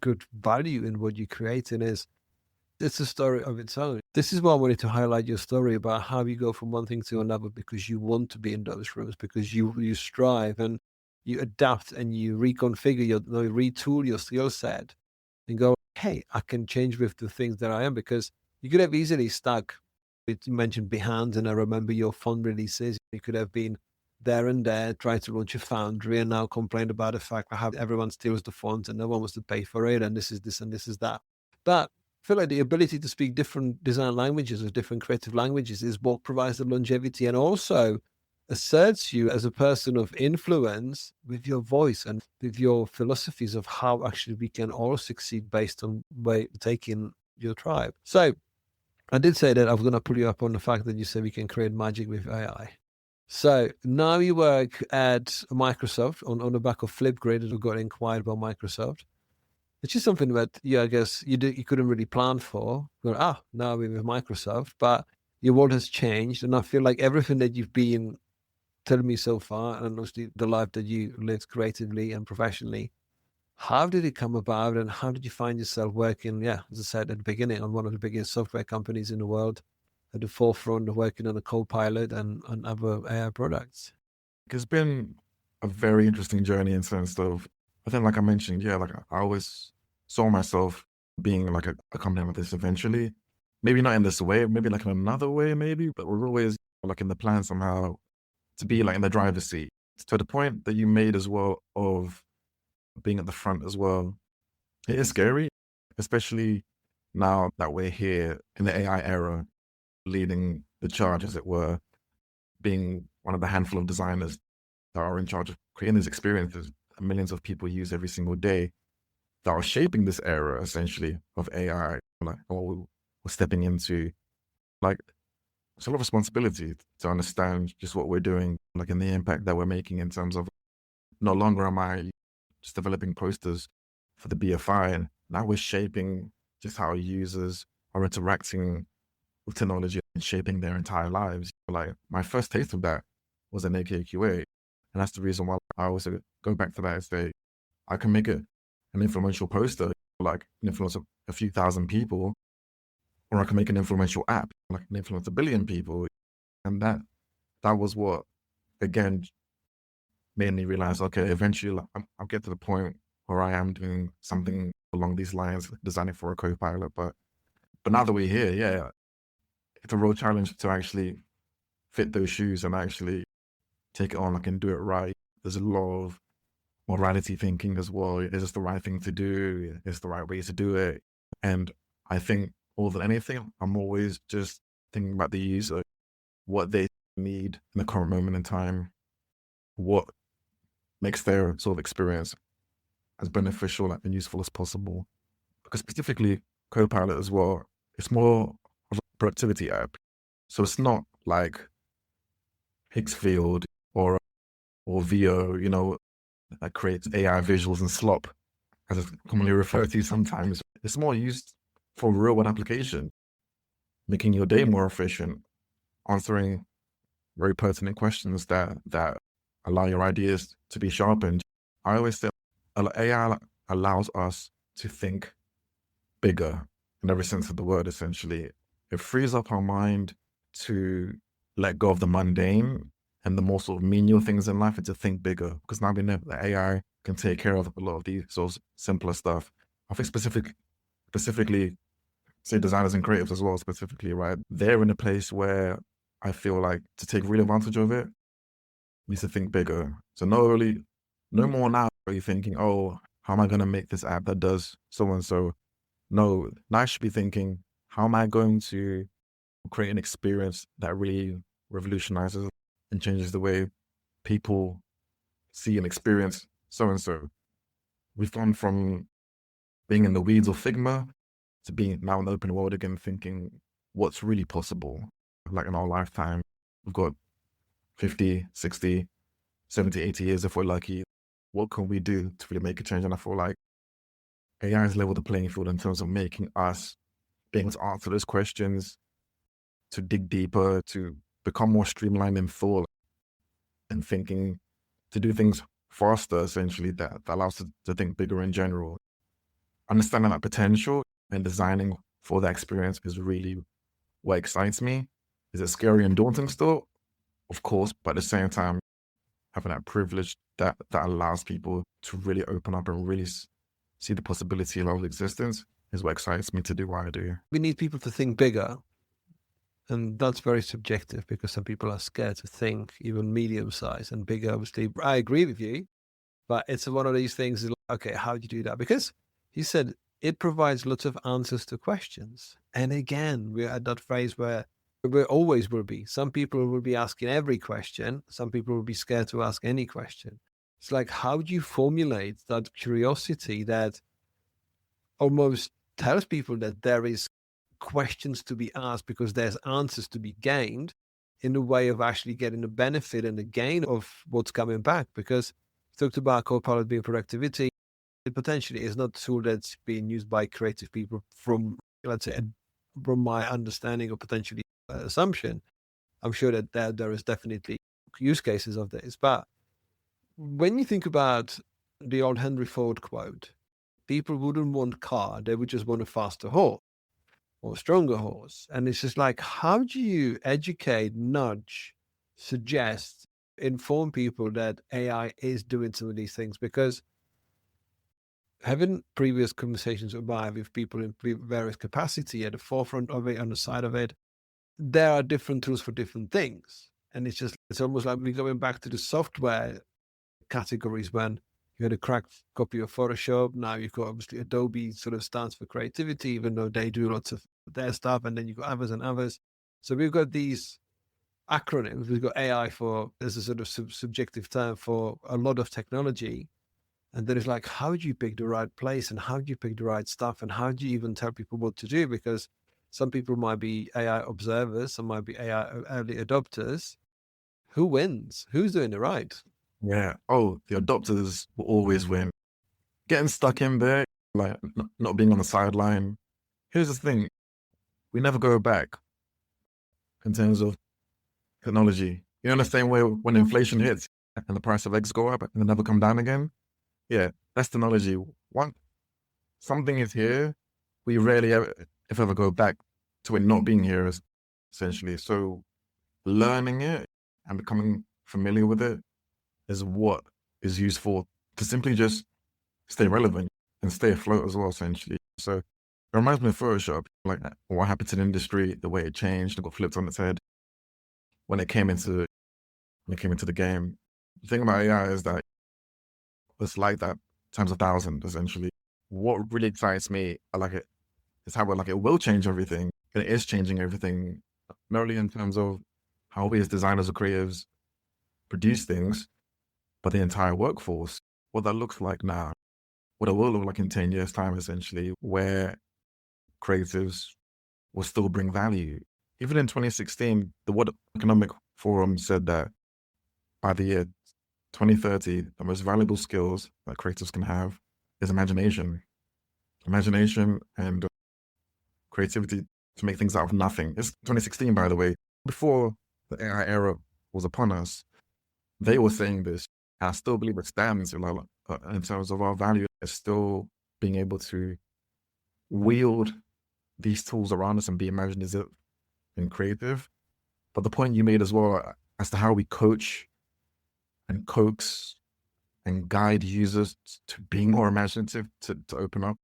good value in what you're creating it's a story of its own. This is why I wanted to highlight your story about how you go from one thing to another, because you want to be in those rooms, because you strive and you adapt and you reconfigure retool your skill set and go, hey, I can change with the things that I am. Because you could have easily stuck. You mentioned Behance, and I remember your font releases. You could have been there and there, tried to launch a foundry, and now complained about the fact that how everyone steals the font and no one wants to pay for it, and this is this and this is that. But I feel like the ability to speak different design languages or different creative languages is what provides the longevity and also asserts you as a person of influence with your voice and with your philosophies of how actually we can all succeed based on taking your tribe. So I did say that I was going to pull you up on the fact that you said we can create magic with AI. So now you work at Microsoft on the back of Flipgrid who got inquired by Microsoft, which is something that I guess you couldn't really plan for. Now we're with Microsoft, but your world has changed. And I feel like everything that you've been telling me so far, and obviously the life that you lived creatively and professionally, how did it come about and how did you find yourself working, as I said at the beginning, on one of the biggest software companies in the world, at the forefront of working on a Copilot and other AI products? It's been a very interesting journey in sense of, I think like I mentioned, like I always saw myself being like a company like this eventually. Maybe not in this way, maybe like in another way, maybe, but we're always like in the plan somehow to be like in the driver's seat. To the point that you made as well of being at the front as well. It is scary, especially now that we're here in the AI era, leading the charge, as it were, being one of the handful of designers that are in charge of creating these experiences that millions of people use every single day that are shaping this era, essentially, of AI, like what we're stepping into. Like, it's a lot of responsibility to understand just what we're doing, like in the impact that we're making in terms of no longer am I just developing posters for the BFI, and now we're shaping just how users are interacting with technology and shaping their entire lives. Like my first taste of that was an AKQA, and that's the reason why I always go back to that and say I can make an influential poster, like influence a few thousand people, or I can make an influential app, like influence 1 billion people, and that was what again made me realize, okay, eventually like, I'll get to the point where I am doing something along these lines, designing for a Copilot. But now that we're here, it's a real challenge to actually fit those shoes and actually take it on, like, and do it right. There's a lot of morality thinking as well. Is this the right thing to do? Is the right way to do it? And I think more than anything, I'm always just thinking about the user, what they need in the current moment in time, what makes their sort of experience as beneficial and useful as possible. Because specifically Copilot as well, it's more of a productivity app. So it's not like Higgsfield or VO, that creates AI visuals and slop, as it's commonly referred to sometimes. It's more used for real world application, making your day more efficient, answering very pertinent questions that allow your ideas to be sharpened. I always say AI allows us to think bigger in every sense of the word, essentially. It frees up our mind to let go of the mundane and the more sort of menial things in life and to think bigger. Because now we know that AI can take care of a lot of these sort of simpler stuff. I think specifically, say designers and creatives as well, specifically, right? They're in a place where I feel like to take real advantage of it, needs to think bigger. So no more now are you thinking, oh, how am I going to make this app that does so-and-so? No, now I should be thinking, how am I going to create an experience that really revolutionizes and changes the way people see and experience so-and-so? We've gone from being in the weeds of Figma to being now in the open world again, thinking what's really possible. Like in our lifetime, we've got 50, 60, 70, 80 years if we're lucky. What can we do to really make a change? And I feel like AI has leveled the playing field in terms of making us being able to answer those questions, to dig deeper, to become more streamlined in thought and thinking, to do things faster, essentially, that allows us to think bigger in general. Understanding that potential and designing for that experience is really what excites me. Is it scary and daunting still? Of course, but at the same time, having that privilege that allows people to really open up and really see the possibility of existence is what excites me to do what I do. We need people to think bigger. And that's very subjective because some people are scared to think, even medium size and bigger. Obviously, I agree with you, but it's one of these things. Okay, how do you do that? Because you said it provides lots of answers to questions. And again, we're at that phase where we always will be. Some people will be asking every question. Some people will be scared to ask any question. It's like, how do you formulate that curiosity that almost tells people that there is questions to be asked because there's answers to be gained in the way of actually getting the benefit and the gain of what's coming back? Because we talked about Copilot being productivity. It potentially is not a tool that's being used by creative people from, let's say, from my understanding or potentially assumption. I'm sure that there is definitely use cases of this. But when you think about the old Henry Ford quote, people wouldn't want car, they would just want a faster horse or a stronger horse. And it's just like, how do you educate, nudge, suggest, inform people that AI is doing some of these things? Because having previous conversations with people in various capacity at the forefront of it, on the side of it, there are different tools for different things. And it's almost like we're going back to the software categories when you had a cracked copy of Photoshop. Now you've got obviously Adobe sort of stands for creativity, even though they do lots of their stuff. And then you've got others and others. So we've got these acronyms. We've got AI for, as a sort of subjective term for a lot of technology. And then it's like, how do you pick the right place and how do you pick the right stuff? And how do you even tell people what to do? Because some people might be AI observers, some might be AI early adopters. Who wins? Who's doing it right? Yeah. Oh, the adopters will always win. Getting stuck in there, like not being on the sideline. Here's the thing. We never go back in terms of technology. You know, the same way when inflation hits and the price of eggs go up and they never come down again. Yeah, that's technology. Once something is here, we rarely ever, if ever, go back to it not being here, essentially. So learning it and becoming familiar with it is what is useful to simply just stay relevant and stay afloat as well, essentially. So it reminds me of Photoshop, like what happened to the industry, the way it changed, it got flipped on its head when it came into the game. The thing about AI is that it's like that times 1,000, essentially. What really excites me, I like it, is how it will change everything. And it is changing everything, not only in terms of how we as designers or creatives produce things, but the entire workforce, what that looks like now, what it will look like in 10 years' time, essentially, where creatives will still bring value. Even in 2016, the World Economic Forum said that by the year 2030, the most valuable skills that creatives can have is imagination. Imagination and creativity to make things out of nothing. It's 2016, by the way. Before the AI era was upon us, they were saying this. I still believe it stands in terms of our value as still being able to wield these tools around us and be imaginative and creative. But the point you made as well as to how we coach and coax and guide users to be more imaginative, to open up,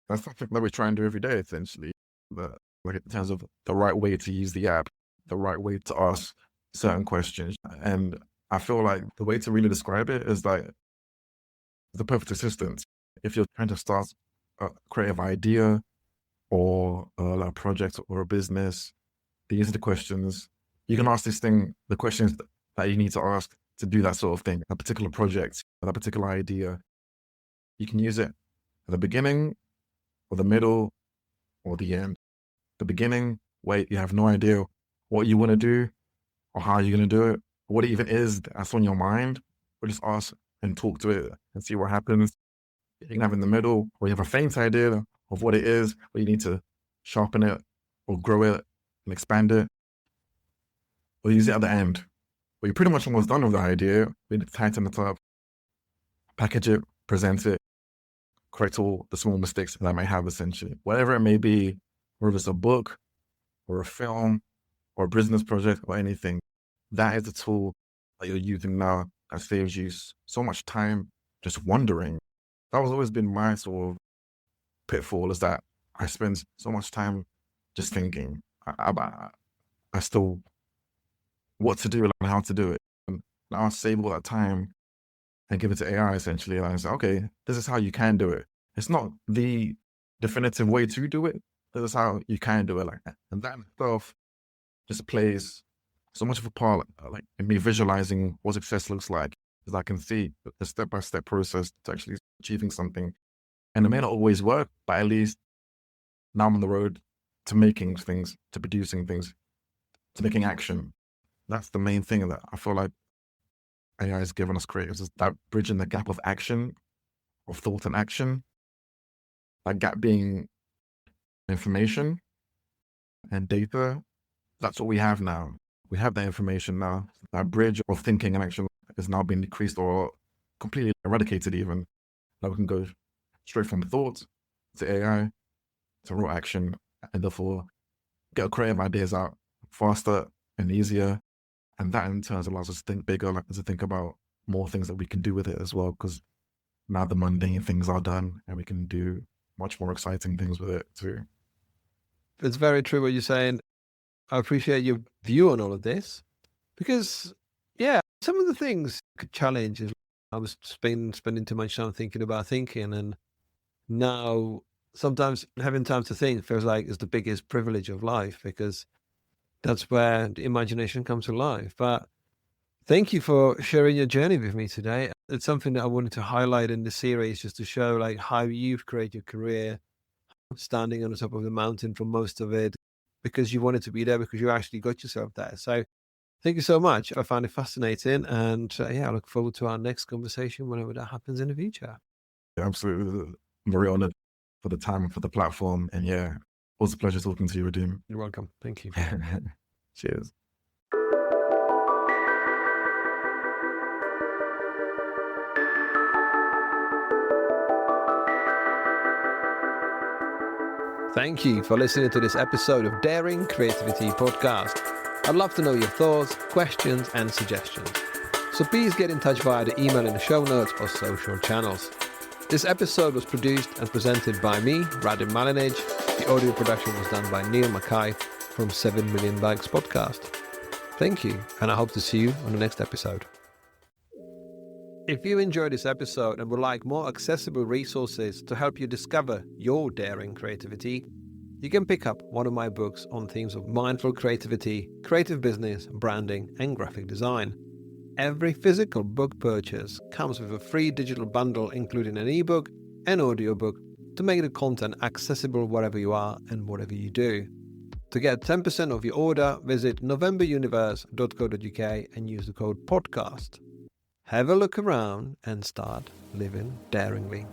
that's something that we try and do every day, essentially. Like in terms of the right way to use the app, the right way to ask certain questions. And I feel like the way to really describe it is like the perfect assistant. If you're trying to start a creative idea or a project or a business, these are the questions. You can ask the questions that you need to ask to do that sort of thing, a particular project, that particular idea. You can use it at the beginning or the middle or the end. The beginning, where you have no idea what you want to do or how you're going to do it, or what it even is that's on your mind, or just ask and talk to it and see what happens. You can have in the middle, where you have a faint idea of what it is, but you need to sharpen it or grow it and expand it, or use it at the end, where you're pretty much almost done with the idea. We need to tighten it up, package it, present it, correct all the small mistakes that I might have, essentially. Whatever it may be, whether it's a book or a film or a business project or anything, that is the tool that you're using now that saves you so much time just wondering. That has always been my sort of pitfall, is that I spend so much time just thinking. I still what to do and how to do it. And I'll save all that time and give it to AI essentially. And I say, okay, this is how you can do it. It's not the definitive way to do it. This is how you can do it like that. And that itself just plays so much of a part, like in me visualizing what success looks like, because I can see the step-by-step process to actually achieving something. And it may not always work, but at least now I'm on the road to making things, to producing things, to making action. That's the main thing that I feel like AI has given us creators, is that bridging the gap of action, of thought and action. That gap being information and data. That's what we have now. We have that information now. That bridge of thinking and action is now being decreased or completely eradicated even. Now we can go straight from thought to AI to raw action, and therefore get creative ideas out faster and easier. And that in turn allows us to think bigger, like to think about more things that we can do with it as well, because now the mundane things are done and we can do much more exciting things with it too. It's very true what you're saying. I appreciate your view on all of this because, yeah, some of the things could challenge is I was spending too much time thinking about thinking, and now sometimes having time to think feels like it's the biggest privilege of life because that's where the imagination comes to life. But thank you for sharing your journey with me today. It's something that I wanted to highlight in the series just to show like how you've created your career, standing on the top of the mountain for most of it because you wanted to be there, because you actually got yourself there. So thank you so much. I found it fascinating. And I look forward to our next conversation whenever that happens in the future. Yeah, absolutely. I'm very honored for the time and for the platform. And yeah, it was a pleasure talking to you, Radim. You're welcome. Thank you. Cheers. Thank you for listening to this episode of Daring Creativity Podcast. I'd love to know your thoughts, questions, and suggestions. So please get in touch via the email in the show notes or social channels. This episode was produced and presented by me, Radim Malinage. The audio production was done by Neil Mackay from 7 Million Bikes Podcast. Thank you, and I hope to see you on the next episode. If you enjoyed this episode and would like more accessible resources to help you discover your daring creativity, you can pick up one of my books on themes of mindful creativity, creative business, branding, and graphic design. Every physical book purchase comes with a free digital bundle including an ebook and audiobook to make the content accessible wherever you are and whatever you do. To get 10% off your order, visit novemberuniverse.co.uk and use the code PODCAST. Have a look around and start living daringly.